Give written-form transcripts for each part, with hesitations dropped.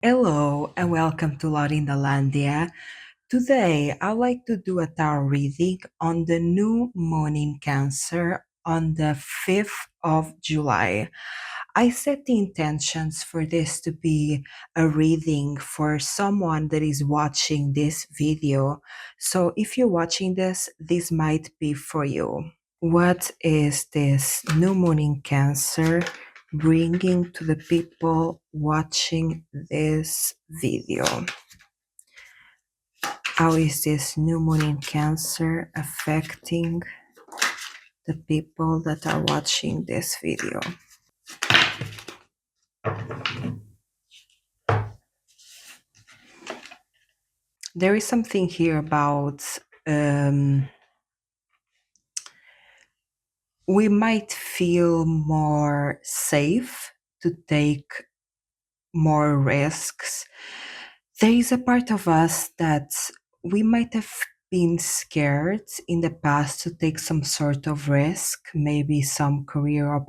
Hello and welcome to Lorindalandia. Today, I'd like to do a tarot reading on the new moon in Cancer on the 5th of July. I set the intentions for this to be a reading for someone that is watching this video. So if you're watching this might be for you. What is this new moon in Cancer bringing to the people watching this video? How is this new moon in Cancer affecting the people that are watching this video? There is something here about we might feel more safe to take more risks. There is a part of us that we might have been scared in the past to take some sort of risk, maybe some career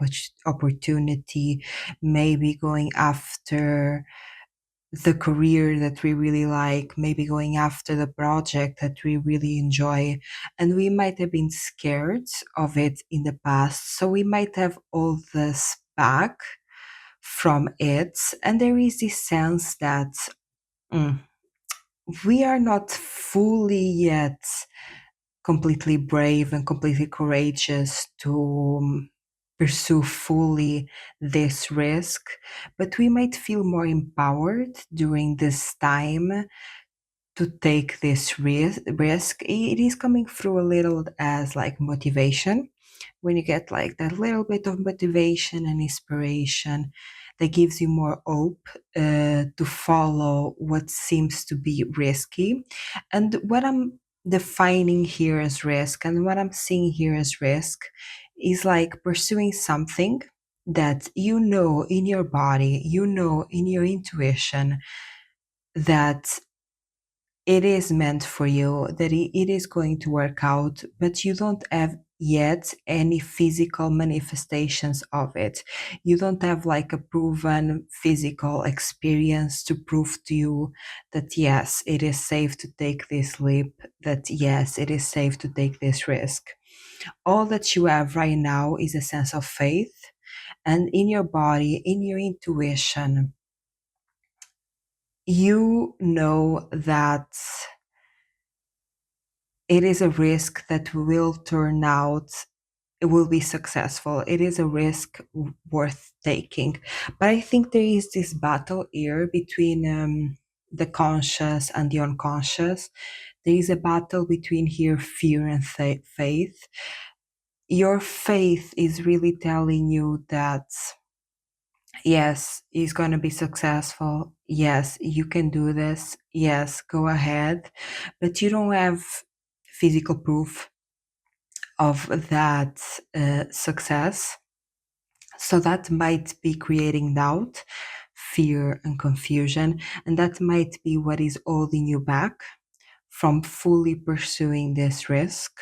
opportunity, maybe going after the career that we really like, maybe going after the project that we really enjoy. And we might have been scared of it in the past. So we might have all this back from it. And there is this sense that mm, we are not fully yet completely brave and completely courageous to pursue fully this risk, but we might feel more empowered during this time to take this risk. It is coming through a little as like motivation. When you get like that little bit of motivation and inspiration, that gives you more hope to follow what seems to be risky. And what I'm defining here as risk and what I'm seeing here as risk is like pursuing something that you know in your body, you know in your intuition that it is meant for you, that it is going to work out, but you don't have yet any physical manifestations of it. You don't have like a proven physical experience to prove to you that yes, it is safe to take this leap, that yes, it is safe to take this risk. All that you have right now is a sense of faith, and in your body, in your intuition, you know that it is a risk that will turn out, it will be successful. It is a risk worth taking. But I think there is this battle here between the conscious and the unconscious. There is a battle between here fear and faith. Your faith is really telling you that yes, it's going to be successful. Yes, you can do this. Yes, go ahead. But you don't have physical proof of that success. So that might be creating doubt, fear, and confusion. And that might be what is holding you back from fully pursuing this risk.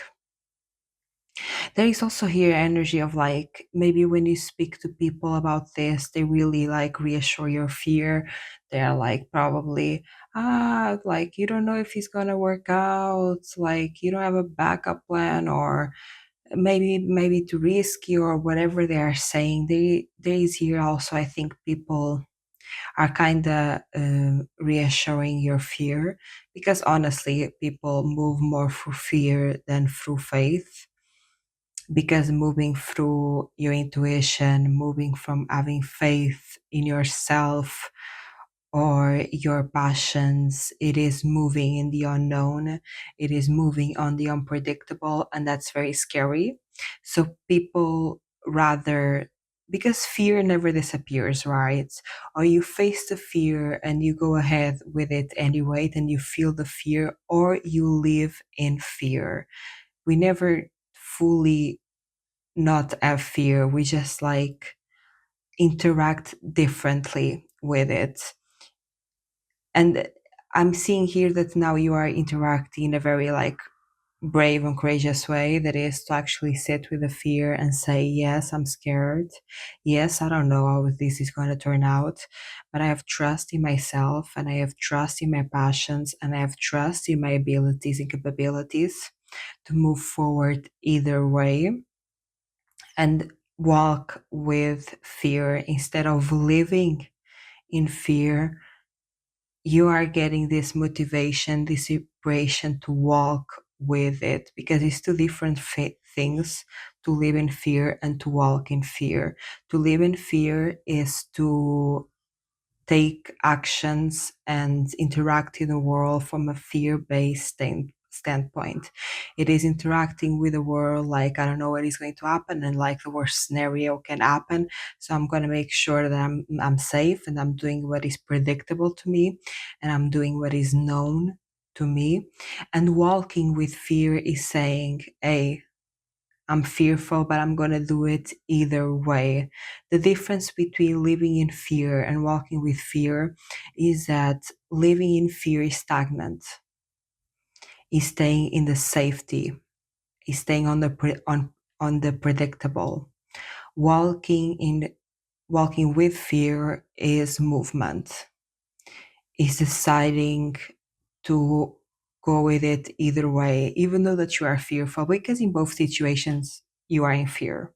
There is also here energy of like maybe when you speak to people about this, they really like reassure your fear. They're like probably like you don't know if it's gonna work out, like you don't have a backup plan, or maybe too risky, or whatever they are saying. There is here also, I think people are kind of reassuring your fear, because honestly people move more through fear than through faith, because moving through your intuition, moving from having faith in yourself or your passions, it is moving in the unknown, it is moving on the unpredictable, and that's very scary. So people rather, because fear never disappears, right? Or you face the fear and you go ahead with it anyway, then you feel the fear, or you live in fear. We never fully not have fear, we just like interact differently with it. And I'm seeing here that now you are interacting in a very like brave and courageous way, that is to actually sit with the fear and say, yes, I'm scared. Yes, I don't know how this is going to turn out, but I have trust in myself, and I have trust in my passions, and I have trust in my abilities and capabilities to move forward either way, and walk with fear instead of living in fear. You are getting this motivation, this inspiration to walk with it, because it's two different things: to live in fear and to walk in fear. To live in fear is to take actions and interact in the world from a fear-based standpoint. It is interacting with the world like, I don't know what is going to happen, and like the worst scenario can happen, so I'm going to make sure that I'm safe, and I'm doing what is predictable to me, and I'm doing what is known to me. And walking with fear is saying, hey, I'm fearful, but I'm going to do it either way. The difference between living in fear and walking with fear is that living in fear is stagnant, is staying in the safety, is staying on the predictable. Walking in walking with fear is movement, is deciding to go with it either way, even though that you are fearful, because in both situations you are in fear.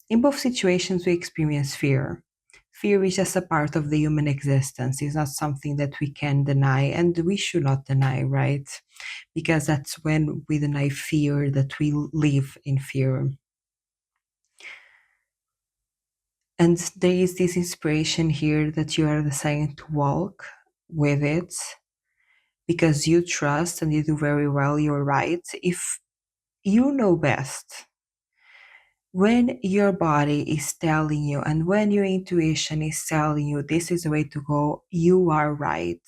In both situations, we experience fear. Fear is just a part of the human existence. It's not something that we can deny, and we should not deny, right? Because that's when we deny fear that we live in fear. And there is this inspiration here that you are deciding to walk with it because you trust and you do very well. You're right. If you know best, when your body is telling you and when your intuition is telling you this is the way to go, you are right.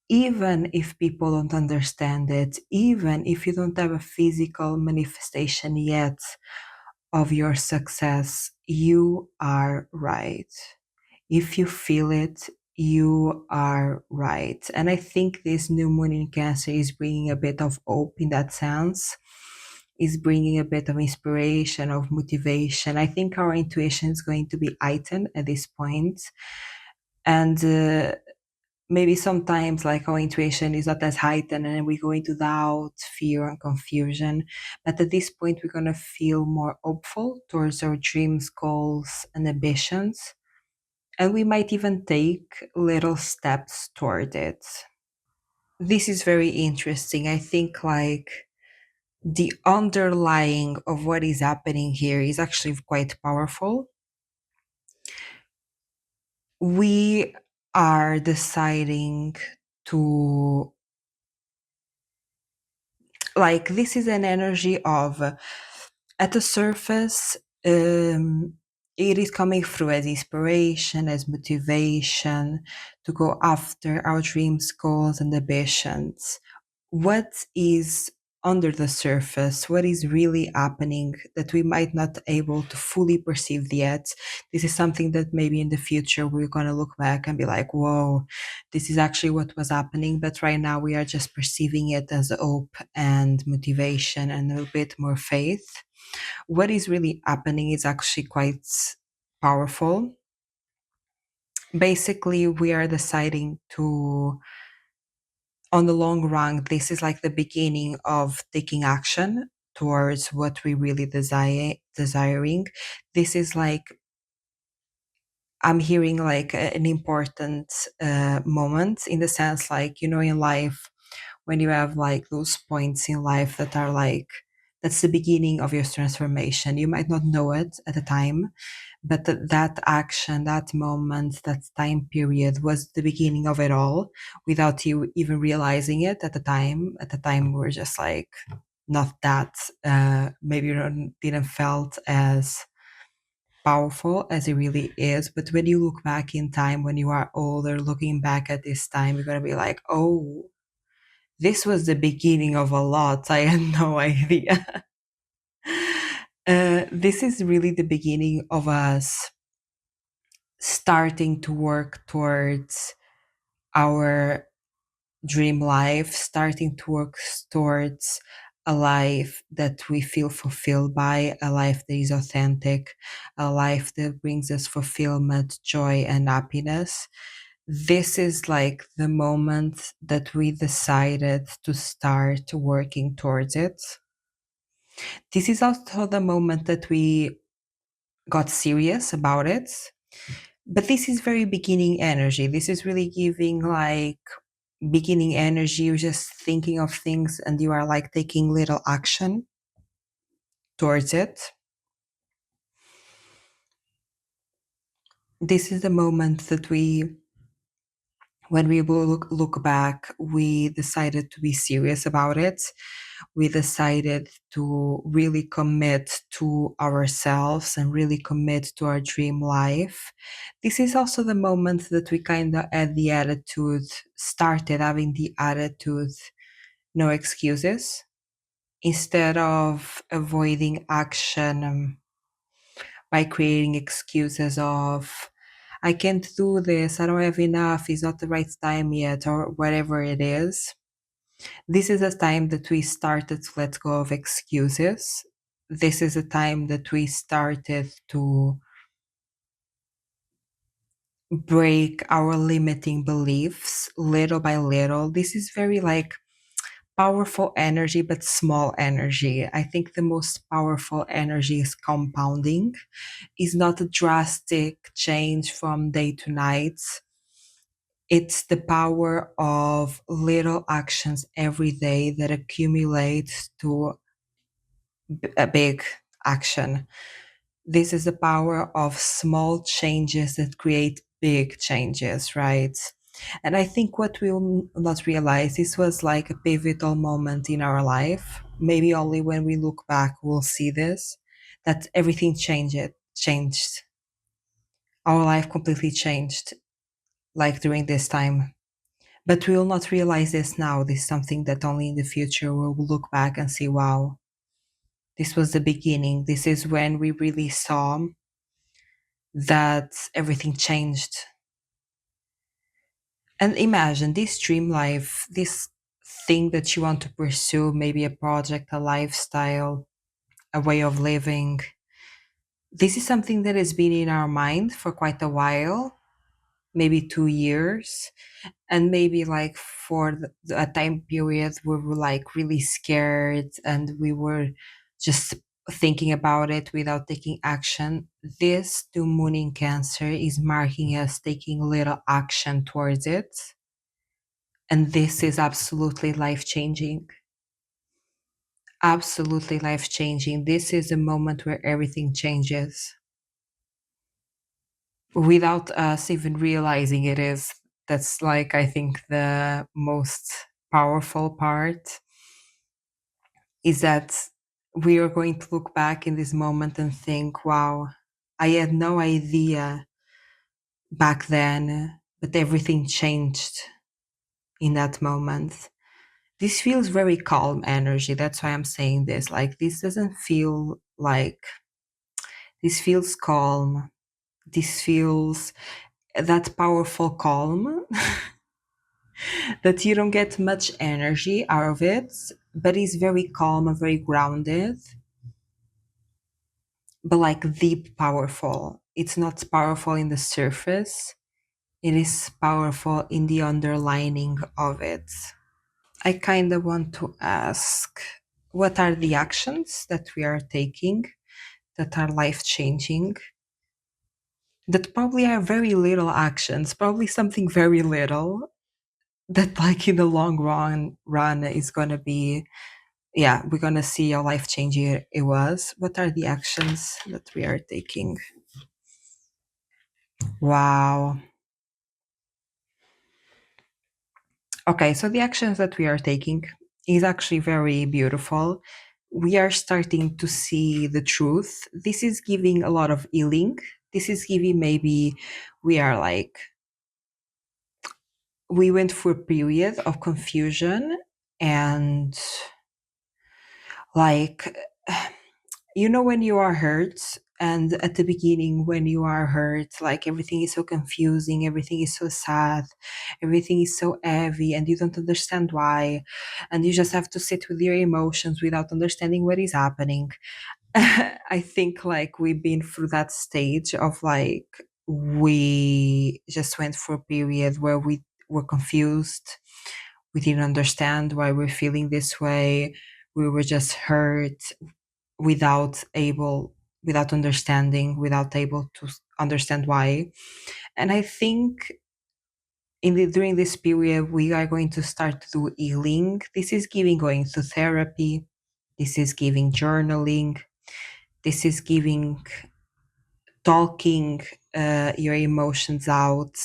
Even if people don't understand it, even if you don't have a physical manifestation yet of your success, you are right. If you feel it, you are right. And I think this new moon in Cancer is bringing a bit of hope in that sense, is bringing a bit of inspiration, of motivation. I think our intuition is going to be heightened at this point. And maybe sometimes like our intuition is not as heightened and we go into doubt, fear, and confusion. But at this point, we're going to feel more hopeful towards our dreams, goals, and ambitions. And we might even take little steps toward it. This is very interesting. I think like the underlying of what is happening here is actually quite powerful. We are deciding to, like, this is an energy of, at the surface, it is coming through as inspiration, as motivation to go after our dreams, goals, and ambitions. What is under the surface? What is really happening that we might not able to fully perceive yet? This is something that maybe in the future we're going to look back and be like, whoa, this is actually what was happening. But right now we are just perceiving it as hope and motivation and a bit more faith. What is really happening is actually quite powerful. Basically, we are deciding to, on the long run, this is like the beginning of taking action towards what we really desiring. This is like, I'm hearing like an important moment, in the sense like, in life, when you have like those points in life that are like, that's the beginning of your transformation. You might not know it at the time, but that action, that moment, that time period was the beginning of it all, without you even realizing it at the time. At the time, we were just like, not that, maybe you didn't felt as powerful as it really is. But when you look back in time, when you are older, looking back at this time, you're going to be like, oh, this was the beginning of a lot. I had no idea. This is really the beginning of us starting to work towards our dream life, starting to work towards a life that we feel fulfilled by, a life that is authentic, a life that brings us fulfillment, joy, and happiness. This is like the moment that we decided to start working towards it. This is also the moment that we got serious about it. But this is very beginning energy. This is really giving like beginning energy. You're just thinking of things and you are like taking little action towards it. This is the moment that when we will look back, we decided to be serious about it. We decided to really commit to ourselves and really commit to our dream life. This is also the moment that we kind of had the attitude, started having the attitude, no excuses, instead of avoiding action by creating excuses of, I can't do this, I don't have enough, it's not the right time yet, or whatever it is. This is a time that we started to let go of excuses. This is a time that we started to break our limiting beliefs little by little. This is very like powerful energy, but small energy. I think the most powerful energy is compounding, is not a drastic change from day to night. It's the power of little actions every day that accumulate to a big action. This is the power of small changes that create big changes, right? And I think what we will not realize, this was like a pivotal moment in our life. Maybe only when we look back we'll see this, that everything changed. Our life completely changed, like during this time. But we will not realize this now. This is something that only in the future we'll look back and see, wow, this was the beginning. This is when we really saw that everything changed. And imagine this dream life, this thing that you want to pursue, maybe a project, a lifestyle, a way of living. This is something that has been in our mind for quite a while, maybe 2 years. And maybe like for a time period we were like really scared and we were just thinking about it without taking action. This new moon in Cancer is marking us taking little action towards it, and this is absolutely life changing. Absolutely life changing. This is a moment where everything changes without us even realizing it is. That's like, I think, the most powerful part, is that we are going to look back in this moment and think, wow, I had no idea back then, but everything changed in that moment. This feels very calm energy. That's why I'm saying this. Like, this doesn't feel like, this feels calm. This feels that powerful calm that you don't get much energy out of it, but it's very calm and very grounded, but like deep powerful. It's not powerful in the surface, it is powerful in the underlining of it. I kind of want to ask, what are the actions that we are taking that are life changing? That probably are very little actions, probably something very little that, like, in the long run is gonna be, yeah, we're gonna see how life changing it was. What are the actions that we are taking? Wow. Okay, so the actions that we are taking is actually very beautiful. We are starting to see the truth. This is giving a lot of healing. This is giving, maybe we are like, we went through a period of confusion and like, when you are hurt And at the beginning, when you are hurt, like everything is so confusing, everything is so sad, everything is so heavy, and you don't understand why. And you just have to sit with your emotions without understanding what is happening. I think like we've been through that stage of like we just went for a period where we were confused. We didn't understand why we're feeling this way. We were just hurt without able without understanding, without able to understand why. And I think during this period we are going to start to do healing. This is giving going to therapy. This is giving journaling. This is giving talking your emotions out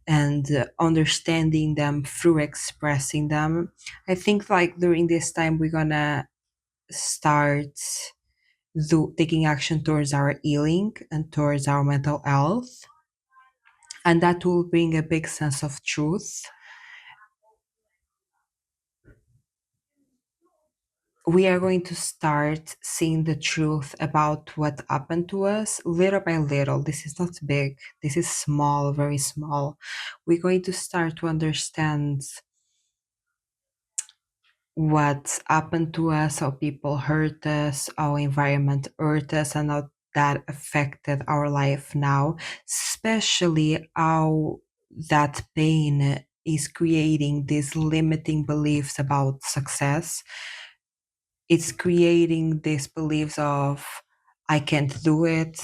and understanding them through expressing them. I think like during this time we're gonna start taking action towards our healing and towards our mental health, and that will bring a big sense of truth. We are going to start seeing the truth about what happened to us little by little. This is not big, this is small, very small. We're going to start to understand what happened to us, how people hurt us, how environment hurt us, and how that affected our life now, especially how that pain is creating these limiting beliefs about success. It's creating these beliefs of I can't do it,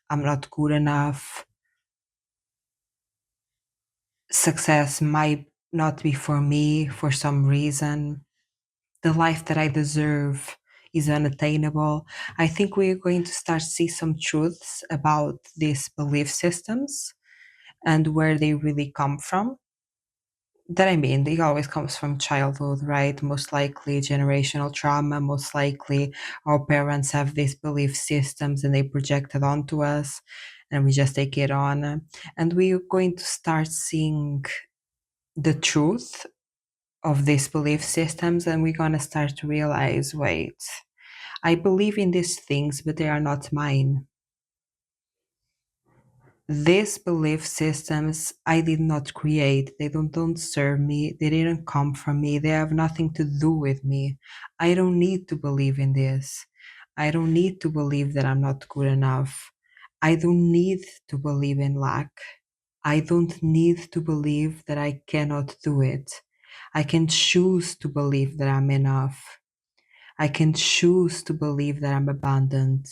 I'm not good enough, success might not be for me for some reason, the life that I deserve is unattainable. I think we're going to start to see some truths about these belief systems and where they really come from. That I mean, it always comes from childhood, right? Most likely generational trauma, most likely our parents have these belief systems and they project it onto us and we just take it on. And we're going to start seeing the truth of these belief systems and we're going to start to realize wait, I believe in these things, but they are not mine. These belief systems I did not create. They don't serve me. They didn't come from me. They have nothing to do with me. I don't need to believe in this. I don't need to believe that I'm not good enough. I don't need to believe in lack. I don't need to believe that I cannot do it. I can choose to believe that I'm enough. I can choose to believe that I'm abundant.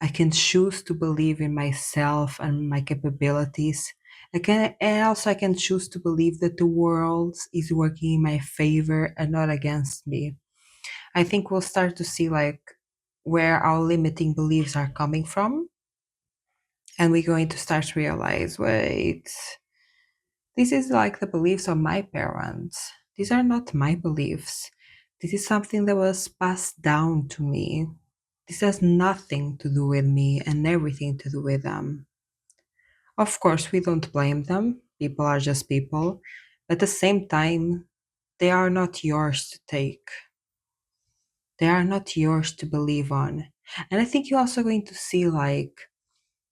I can choose to believe in myself and my capabilities. I can choose to believe that the world is working in my favor and not against me. I think we'll start to see like where our limiting beliefs are coming from, and we're going to start to realize, wait, this is like the beliefs of my parents. These are not my beliefs. This is something that was passed down to me. This has nothing to do with me and everything to do with them. Of course, we don't blame them. People are just people. At the same time, they are not yours to take. They are not yours to believe on. And I think you're also going to see like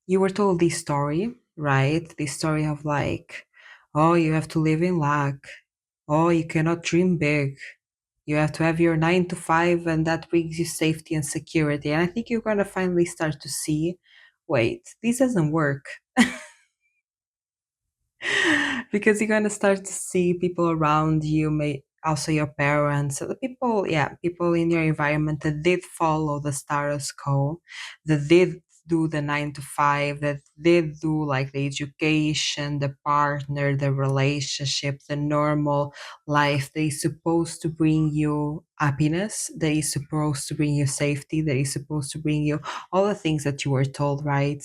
you were told this story, right? This story of like, oh, you have to live in lack. Oh, you cannot dream big. You have to have your 9 to 5, and that brings you safety and security. And I think you're going to finally start to see wait, this doesn't work. Because you're going to start to see people around you, may also your parents, so the people, yeah, people in your environment that did follow the status quo, that did do the 9 to 5, that did do like the education, the partner, the relationship, the normal life that is supposed to bring you happiness, that is supposed to bring you safety, that is supposed to bring you all the things that you were told, right?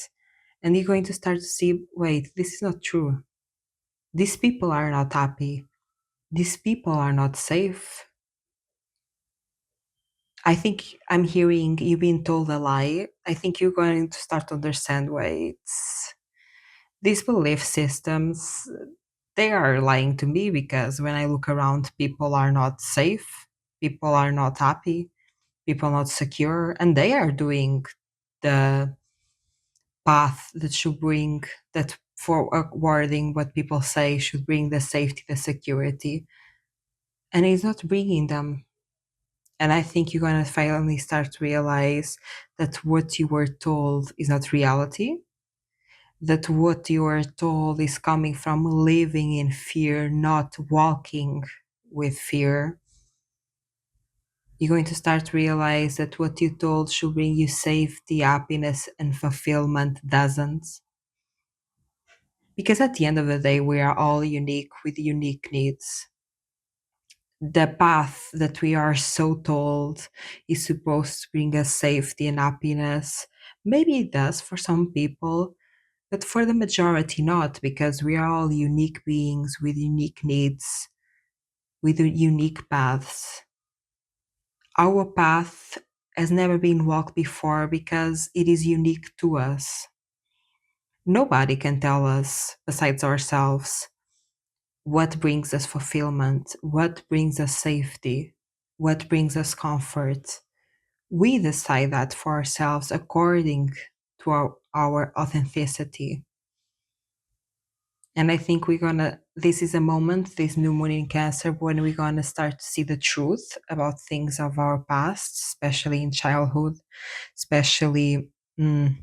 And you're going to start to see wait, this is not true. These people are not happy. These people are not safe. I think I'm hearing you being told a lie. I think you're going to start to understand why it's these belief systems, they are lying to me because when I look around, people are not safe, people are not happy, people are not secure, and they are doing the path that should bring that forwarding what people say should bring the safety, the security, and it's not bringing them. And I think you're going to finally start to realize that what you were told is not reality, that what you are told is coming from living in fear, not walking with fear. You're going to start to realize that what you told should bring you safety, happiness, and fulfillment doesn't. Because at the end of the day, we are all unique with unique needs. The path that we are so told is supposed to bring us safety and happiness. Maybe it does for some people, but for the majority, not, because we are all unique beings with unique needs, with unique paths. Our path has never been walked before because it is unique to us. Nobody can tell us, besides ourselves, what brings us fulfillment, what brings us safety, what brings us comfort. We decide that for ourselves according to our authenticity. And I think this is a moment, this new moon in Cancer, when we're gonna start to see the truth about things of our past, especially in childhood, especially mm,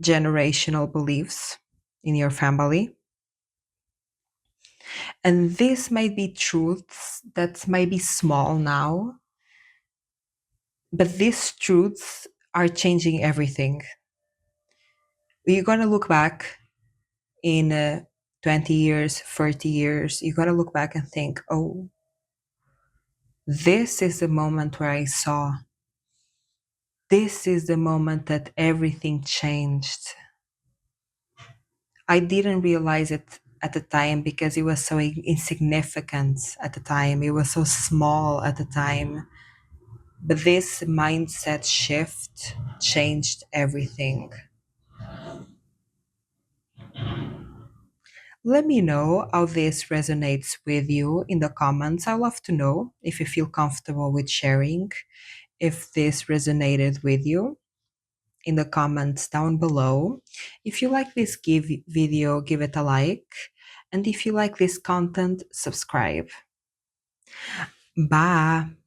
generational beliefs in your family. And this might be truths that might be small now, but these truths are changing everything. You're gonna look back in 20 years, 30 years, you're gonna look back and think, oh, this is the moment where I saw. This is the moment that everything changed. I didn't realize it at the time because it was so insignificant at the time. It was so small at the time. But this mindset shift changed everything. Let me know how this resonates with you in the comments. I love to know if you feel comfortable with sharing, if this resonated with you in the comments down below. If you like this video, give it a like. And if you like this content, subscribe. Bye.